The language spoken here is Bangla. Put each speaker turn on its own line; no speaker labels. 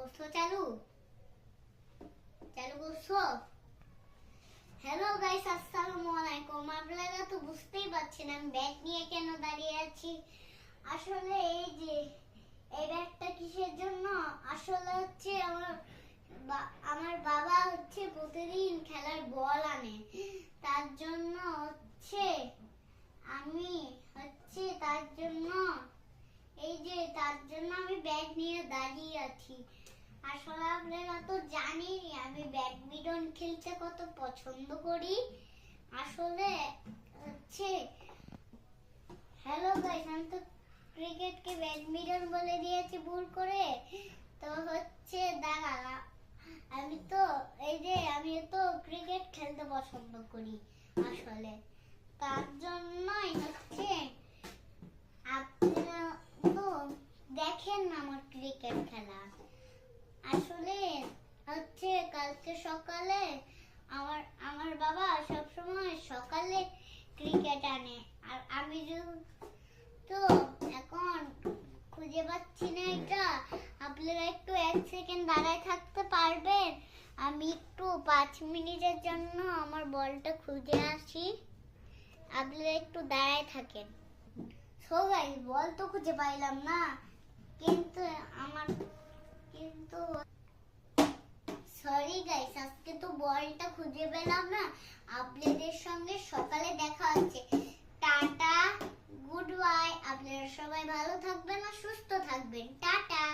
করছো চালু চালু করছো। হ্যালো গাইস, আসসালামু আলাইকুম। আপনারা তো বুঝতেই পারছেন আমি ব্যাগ নিয়ে কেন দাঁড়িয়ে আছি। আসলে এই যে এই ব্যাগটা কিসের জন্য, আসলে হচ্ছে আমার বাবা হচ্ছে প্রতিদিন খেলার বল আনে, তার জন্য হচ্ছে আমি তার জন্য আমি ব্যাগ নিয়ে দাঁড়িয়ে আছি। আসলে আপনারা তো জানেনই আমি ব্যাডমিন্টন খেলতে কত পছন্দ করি। আসলে হচ্ছে হ্যালো গাইস, আমি তো ক্রিকেটকে ব্যাডমিন্টন বলে দিয়েছি ভুল করে। তো হচ্ছে দাঁড়া, আমি তো ক্রিকেট খেলতে পছন্দ করি। আসলে তার জন্যই হচ্ছে আপনারা তো দেখেন না আমার ক্রিকেট খেলা। আসলে হচ্ছে কালকে সকালে আমার বাবা সবসময় সকালে ক্রিকেট আনে, আর আমি তো এখন খুঁজে পাচ্ছি না এটা। আপনারা একটু 1 সেকেন্ড দাঁড়ায় থাকতে পারবেন? আমি একটু 5 মিনিটের জন্য আমার বলটা খুঁজে আসি। আপনারা একটু দাঁড়ায় থাকেন। সো গাইস, বল তো খুঁজে পাইলাম না, কিন্তু সরি গাইস, আজকে তো বলটা খুঁজে পেলাম না। আপনাদের সঙ্গে সকালে দেখা হচ্ছে। Tata, good bye. আপনারা সবাই ভালো থাকবেন আর সুস্থ থাকবেন। টাটা।